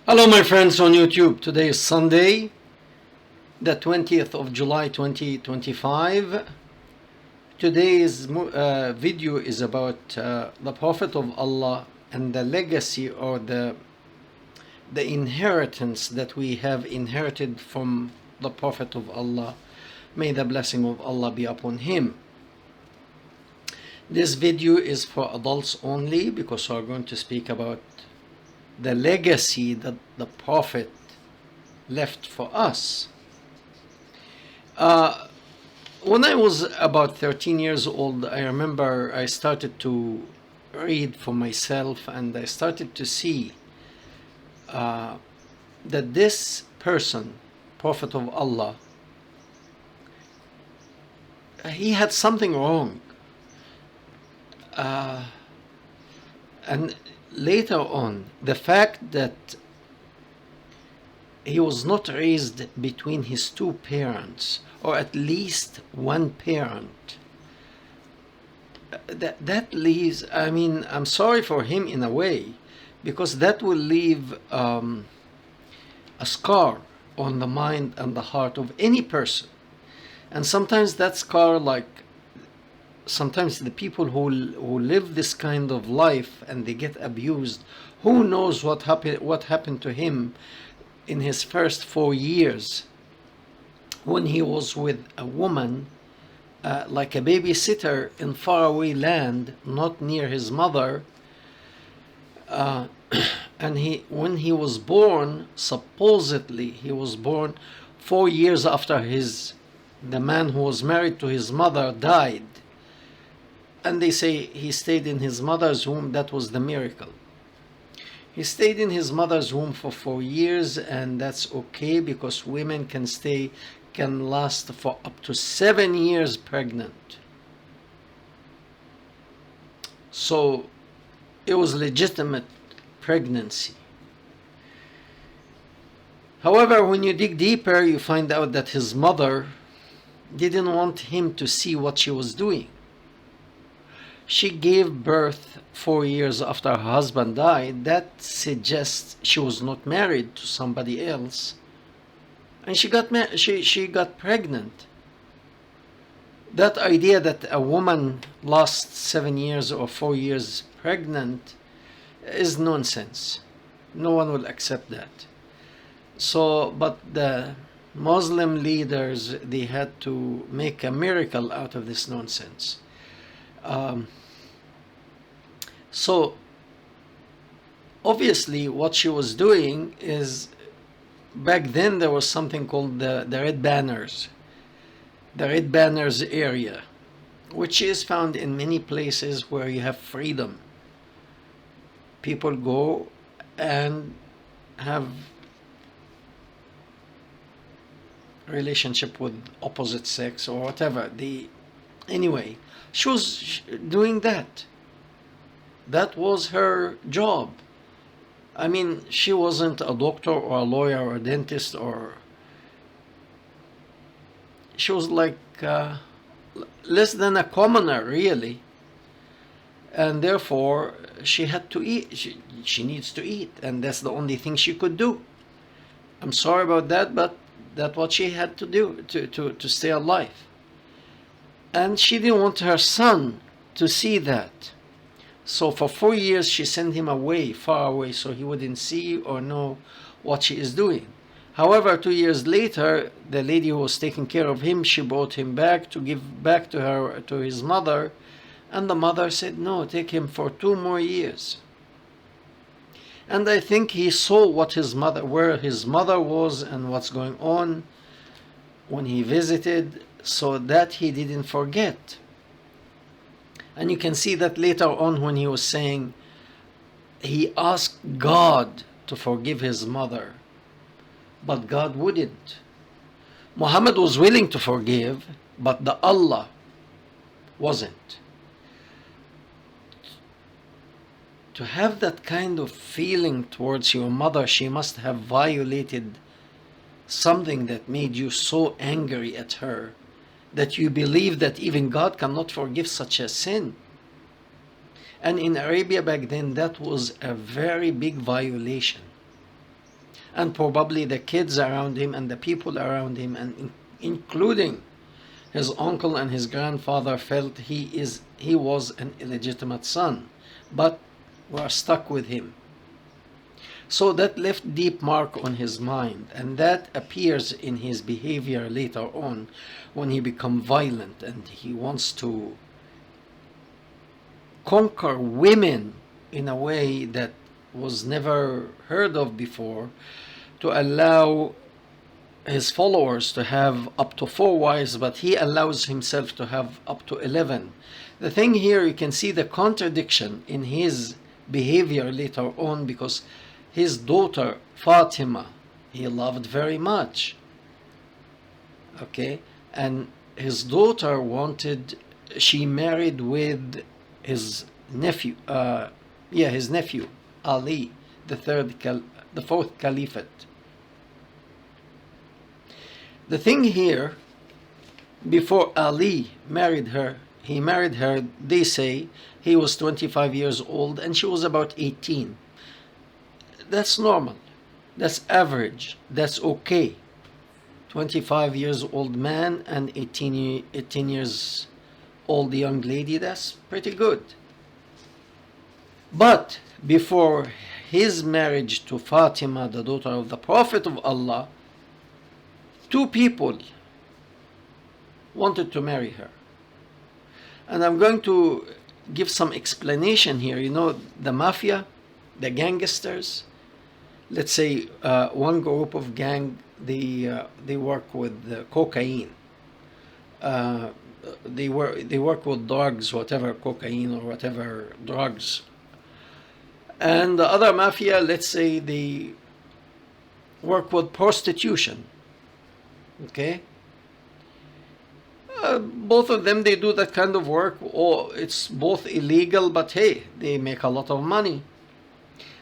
Hello, my friends on YouTube. Today is Sunday, the 20th of July 2025. Today's video is about the Prophet of Allah and the legacy or the inheritance that we have inherited from the Prophet of Allah. May the blessing of Allah be upon him. This video is for adults only because we're going to speak about the legacy that the Prophet left for us. When I was about 13 years old, I remember I started to read for myself, and I started to see that this person, Prophet of Allah, he had something wrong. And later on, the fact that he was not raised between his two parents, or at least one parent, that leaves, I'm sorry for him in a way, because that will leave a scar on the mind and the heart of any person. And sometimes that scar, sometimes the people who live this kind of life and they get abused, who knows what happened to him in his first 4 years when he was with a woman, like a babysitter in faraway land, not near his mother. And when he was born, supposedly he was born 4 years after the man who was married to his mother died. And they say he stayed in his mother's womb. That was the miracle. He stayed in his mother's womb for 4 years, and that's okay because women can last for up to 7 years pregnant. So it was legitimate pregnancy. However, when you dig deeper, you find out that his mother didn't want him to see what she was doing. She gave birth 4 years after her husband died. That suggests she was not married to somebody else, and she got pregnant. That idea that a woman lasts 7 years or 4 years pregnant is nonsense. No one will accept that. But the Muslim leaders, they had to make a miracle out of this nonsense. So obviously what she was doing is, back then there was something called the Red Banners. The Red Banners area, which is found in many places where you have freedom. People go and have relationship with opposite sex or whatever. Anyway, she was doing that. That was her job. She wasn't a doctor or a lawyer or a dentist, or she was like less than a commoner, really. And therefore, she had to eat. She needs to eat, and that's the only thing she could do. I'm sorry about that, but that's what she had to do to stay alive. And she didn't want her son to see that. So for 4 years, she sent him away, far away, so he wouldn't see or know what she is doing. However, 2 years later, the lady who was taking care of him, she brought him back to give back to his mother. And the mother said, no, take him for 2 more years. And I think he saw where his mother was and what's going on when he visited, so that he didn't forget. And you can see that later on when he was saying he asked God to forgive his mother, but God wouldn't. Muhammad was willing to forgive, but the Allah wasn't. To have that kind of feeling towards your mother, she must have violated something that made you so angry at her that you believe that even God cannot forgive such a sin. And in Arabia back then, that was a very big violation. And probably the kids around him and the people around him, and including his uncle and his grandfather, felt he was an illegitimate son, but were stuck with him. So that left deep mark on his mind, and that appears in his behavior later on when he becomes violent and he wants to conquer women in a way that was never heard of before, to allow his followers to have up to 4 wives, but he allows himself to have up to 11. The thing here, you can see the contradiction in his behavior later on, because his daughter Fatima he loved very much, okay, and his daughter she married with his nephew, his nephew Ali, the fourth caliphate. The thing here, before Ali married her, they say he was 25 years old and she was about 18. That's normal. That's average. That's okay. 25 years old man and 18 years old young lady, that's pretty good. But before his marriage to Fatima, the daughter of the Prophet of Allah, 2 people wanted to marry her. And I'm going to give some explanation here. You know, the mafia, the gangsters, let's say one group of gang, they work with cocaine. They work with drugs, whatever, cocaine or whatever drugs. And the other mafia, let's say they work with prostitution. Okay? Both of them, they do that kind of work. Or it's both illegal, but hey, they make a lot of money.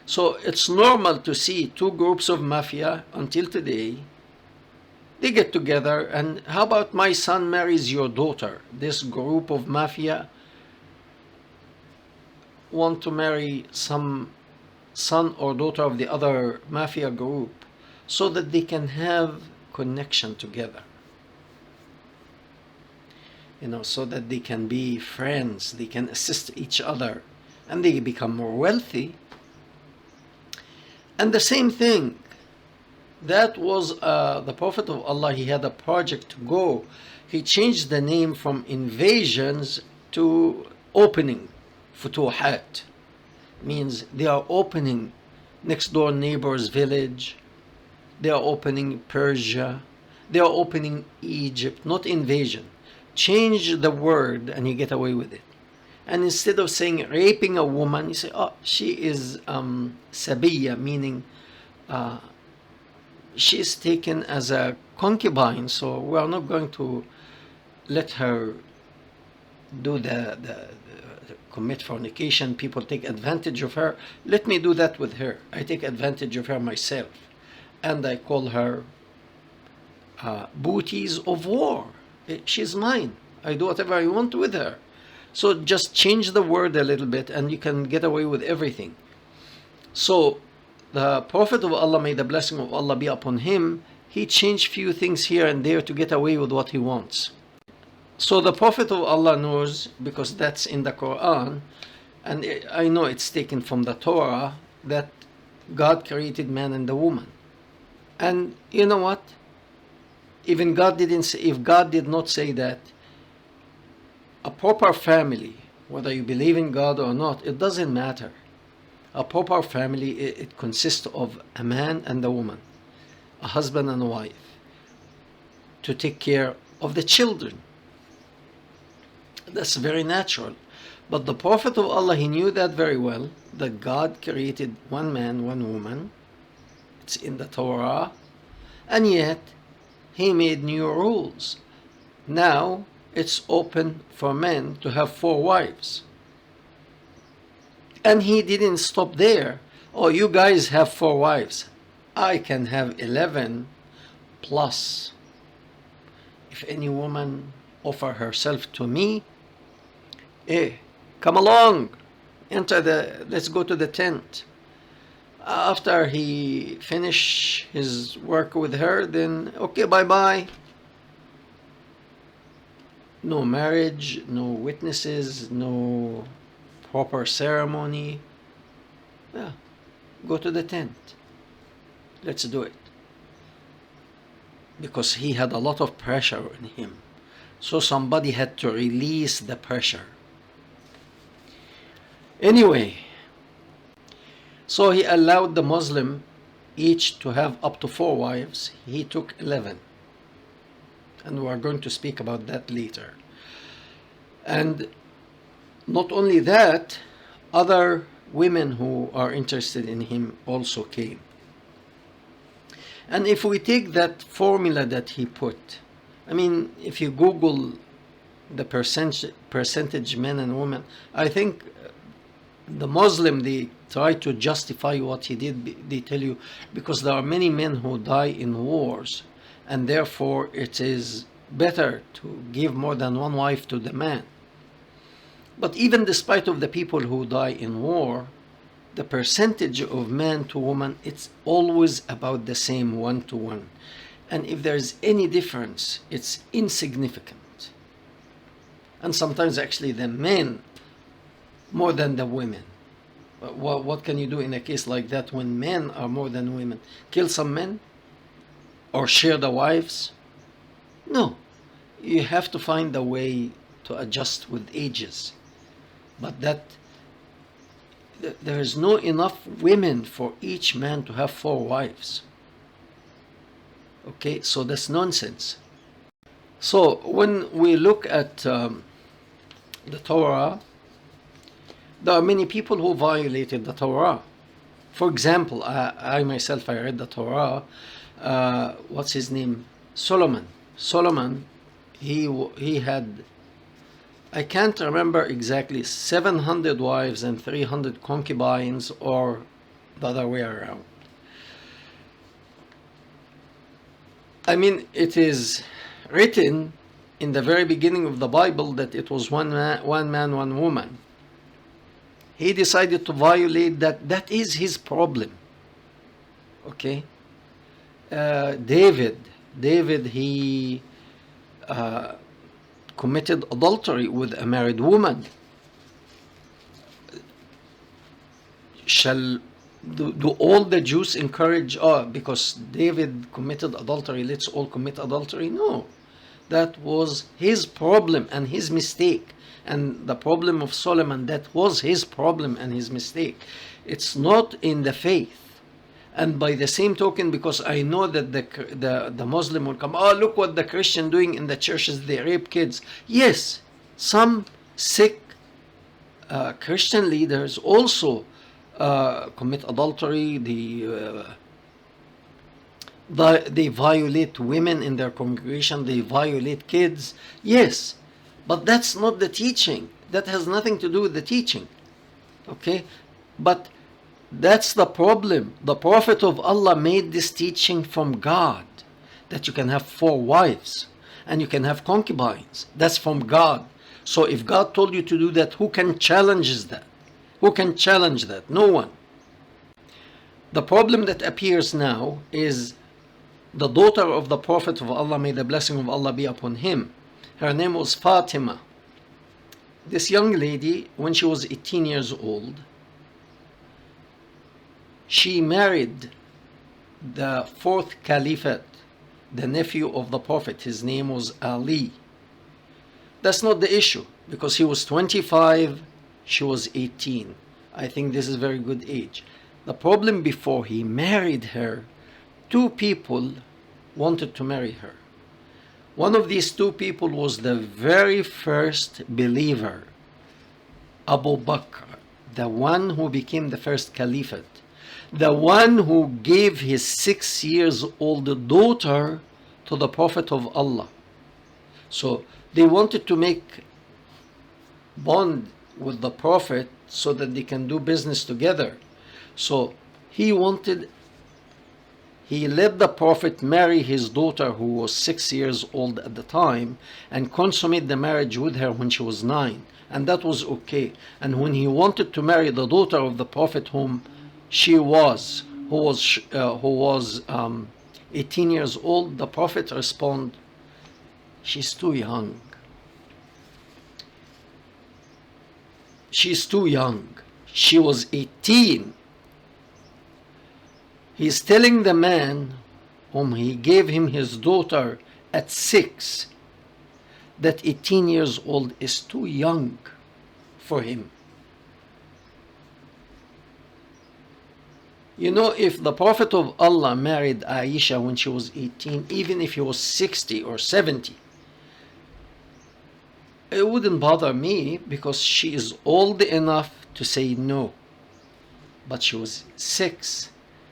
So it's normal to see 2 groups of mafia until today. They get together, and how about my son marries your daughter? This group of mafia want to marry some son or daughter of the other mafia group so that they can have connection together. You know, so that they can be friends, they can assist each other, and they become more wealthy. And the same thing, that was the Prophet of Allah, he had a project to go. He changed the name from invasions to opening, futuhat. Means they are opening next door neighbor's village, they are opening Persia, they are opening Egypt, not invasion. Change the word and you get away with it. And instead of saying raping a woman, you say, oh, she is sabiya, meaning she is taken as a concubine, so we are not going to let her do the commit fornication. People take advantage of her. Let me do that with her. I take advantage of her myself, and I call her booties of war. She's mine. I do whatever I want with her. So just change the word a little bit and you can get away with everything. So the Prophet of Allah, may the blessing of Allah be upon him, he changed few things here and there to get away with what he wants. So the Prophet of Allah knows, because that's in the Quran, and I know it's taken from the Torah, that God created man and the woman. And you know what? Even God didn't say, if God did not say that, a proper family, whether you believe in God or not, it doesn't matter. A proper family, it consists of a man and a woman, a husband and a wife, to take care of the children. That's very natural. But the Prophet of Allah, he knew that very well, that God created one man, one woman. It's in the Torah. And yet, he made new rules. Now, it's open for men to have 4 wives. And he didn't stop there. Oh, you guys have 4 wives. I can have 11 plus. If any woman offer herself to me, come along, let's go to the tent. After he finish his work with her, then okay, bye bye. No marriage, no witnesses, no proper ceremony. Yeah, go to the tent. Let's do it. Because he had a lot of pressure on him. So somebody had to release the pressure. Anyway, so he allowed the Muslim each to have up to 4 wives. He took 11. And we are going to speak about that later. And not only that, other women who are interested in him also came. And if we take that formula that he put, I mean, if you Google the percentage men and women, I think the Muslim, they try to justify what he did. They tell you, because there are many men who die in wars, and therefore it is better to give more than one wife to the man. But even despite of the people who die in war, the percentage of man to woman, it's always about the same, 1-to-1. And if there's any difference, it's insignificant. And sometimes actually the men more than the women. What can you do in a case like that when men are more than women? Kill some men? Or share the wives? No. You have to find a way to adjust with ages. But there is no enough women for each man to have 4 wives. Okay, so that's nonsense. So when we look at the Torah, there are many people who violated the Torah. For example, I myself, I read the Torah. What's his name? Solomon. Solomon, he had, I can't remember exactly, 700 wives and 300 concubines, or the other way around. I mean, it is written in the very beginning of the Bible that it was one man, one woman. He decided to violate that. That is his problem. Okay? David, he committed adultery with a married woman. Do all the Jews encourage, because David committed adultery, let's all commit adultery? No. That was his problem and his mistake. And the problem of Solomon, that was his problem and his mistake. It's not in the faith. And by the same token, because I know that the Muslim will come, look what the Christian doing in the churches, they rape kids. Yes, some sick Christian leaders also commit adultery. They violate women in their congregation. They violate kids. Yes, but that's not the teaching. That has nothing to do with the teaching. Okay? But that's the problem. The Prophet of Allah made this teaching from God, that you can have 4 wives and you can have concubines. That's from God. So if God told you to do that, who can challenge that? Who can challenge that? No one. The problem that appears now is the daughter of the Prophet of Allah, may the blessing of Allah be upon him. Her name was Fatima. This young lady, when she was 18 years old, she married the 4th Caliphate, the nephew of the Prophet. His name was Ali. That's not the issue, because he was 25, she was 18. I think this is a very good age. The problem, before he married her, 2 people wanted to marry her. One of these 2 people was the very first believer, Abu Bakr, the one who became the first caliphate, the one who gave his 6 years old daughter to the Prophet of Allah. So they wanted to make bond with the Prophet so that they can do business together. So he let the Prophet marry his daughter, who was 6 years old at the time, and consummate the marriage with her when she was 9. And that was okay. And when he wanted to marry the daughter of the Prophet, whom she was, who was 18 years old, the Prophet responded, she's too young. She's too young. She was 18. He's telling the man whom he gave him his daughter at 6 that 18 years old is too young for him. You know, if the Prophet of Allah married Aisha when she was 18, even if he was 60 or 70, it wouldn't bother me because she is old enough to say no. But she was 6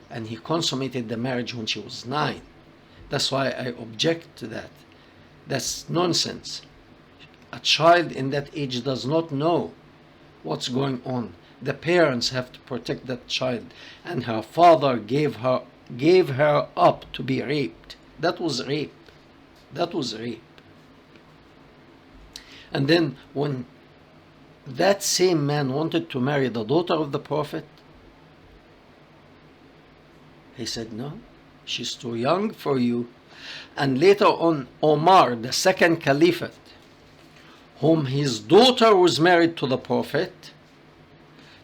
and he consummated the marriage when she was 9. That's why I object to that. That's nonsense. A child in that age does not know what's going on. The parents have to protect that child, and her father gave her up to be raped. That was rape. That was rape. And then when that same man wanted to marry the daughter of the Prophet, he said, no, she's too young for you. And later on, Omar, the second caliphate, whom his daughter was married to the Prophet,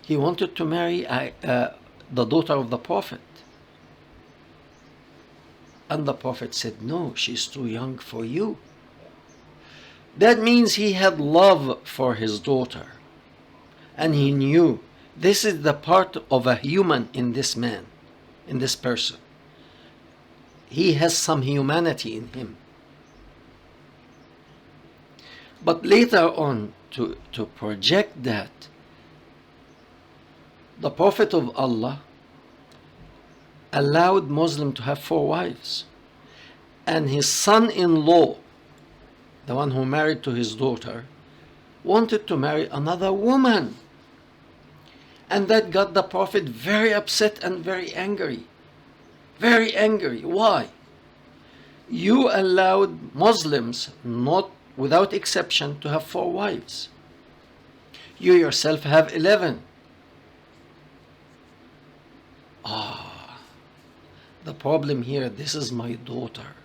he wanted to marry the daughter of the Prophet. And the Prophet said, no, she's too young for you. That means he had love for his daughter. And he knew this is the part of a human in this man, in this person. He has some humanity in him. But later on, to project that, the Prophet of Allah allowed Muslim to have 4 wives. And his son-in-law, the one who married to his daughter, wanted to marry another woman. And that got the Prophet very upset and very angry. Very angry. Why? You allowed Muslims, not without exception, to have 4 wives. You yourself have 11. The problem here, this is my daughter.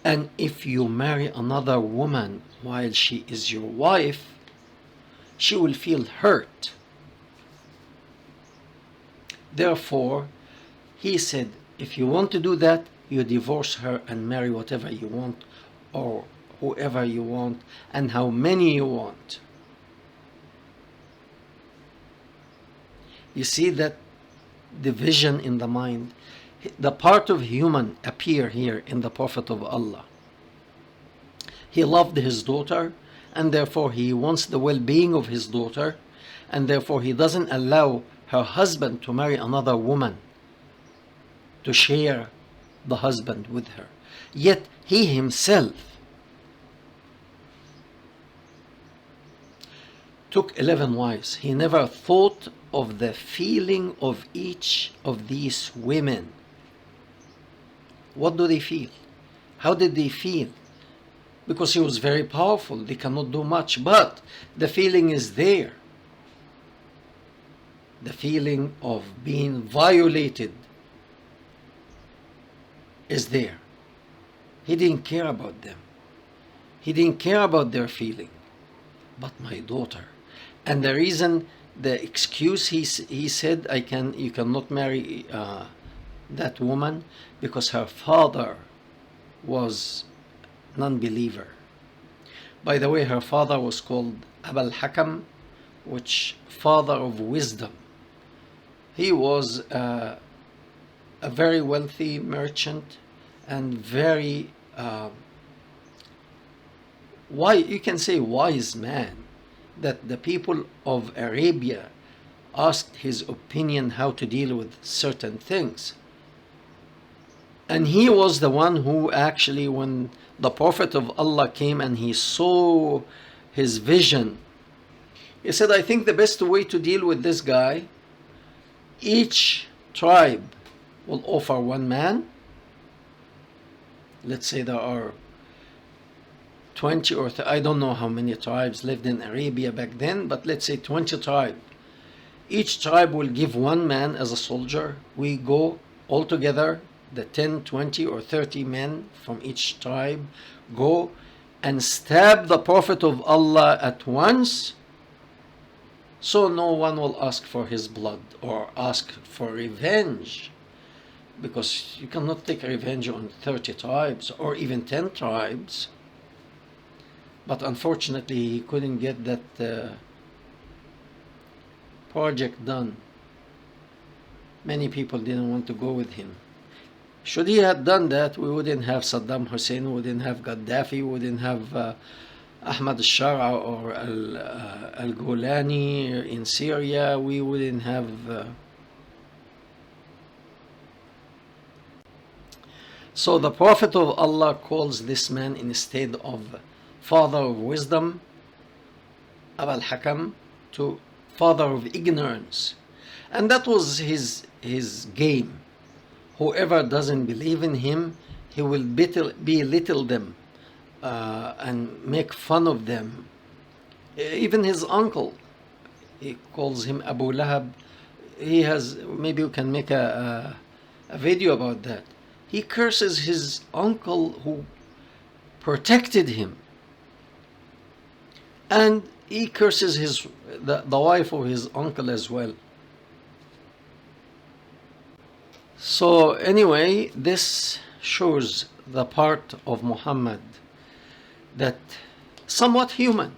And if you marry another woman while she is your wife, she will feel hurt. Therefore, he said, if you want to do that, you divorce her and marry whatever you want, or whoever you want, and how many you want. You see that division in the mind? The part of human appear here in the Prophet of Allah. He loved his daughter, and therefore he wants the well-being of his daughter, and therefore he doesn't allow her husband to marry another woman, to share the husband with her. Yet he himself took 11 wives. He never thought of the feeling of each of these women. What do they feel? How did they feel? Because he was very powerful, they cannot do much, but the feeling is there. The feeling of being violated is there. He didn't care about them. He didn't care about their feeling. But my daughter. And the reason, the excuse he said, you cannot marry that woman, because her father was non-believer. By the way, her father was called Abul Hakam, which father of wisdom. He was a very wealthy merchant and very you can say wise man, that the people of Arabia asked his opinion how to deal with certain things. And he was the one who actually, when the Prophet of Allah came and he saw his vision, he said, I think the best way to deal with this guy, each tribe will offer 1 man. Let's say there are 20 or I don't know how many tribes lived in Arabia back then, but let's say 20 tribes. Each tribe will give one man as a soldier. We go all together, the 10, 20, or 30 men from each tribe go and stab the Prophet of Allah at once, so no one will ask for his blood or ask for revenge, because you cannot take revenge on 30 tribes or even 10 tribes. But unfortunately, he couldn't get that project done. Many people didn't want to go with him. Should he have done that, we wouldn't have Saddam Hussein, we wouldn't have Gaddafi, we wouldn't have Ahmad al-Shara or al-Golani in Syria, we wouldn't have... So the Prophet of Allah calls this man, instead of father of wisdom, Abu al-Hakam, to father of ignorance. And that was his game. Whoever doesn't believe in him, he will belittle them and make fun of them. Even his uncle, he calls him Abu Lahab. He has, maybe you can make a video about that. He curses his uncle who protected him. And he curses the wife of his uncle as well. So anyway, this shows the part of Muhammad that somewhat human,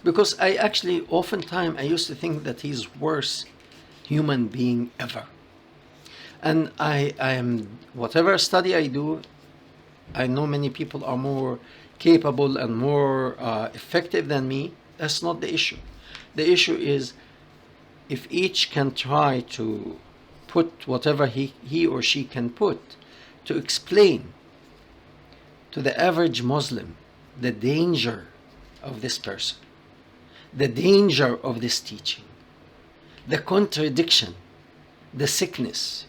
because I actually oftentimes I used to think that he's worst human being ever. And I am, whatever study I do, I know many people are more capable and more effective than me. That's not the issue. The issue is if each can try to put whatever he or she can put to explain to the average Muslim the danger of this person, the danger of this teaching, the contradiction, the sickness.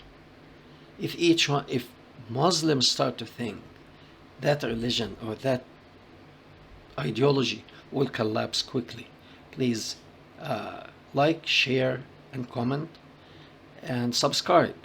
If Muslims start to think that religion or that ideology will collapse quickly, please like, share, and comment, and subscribe.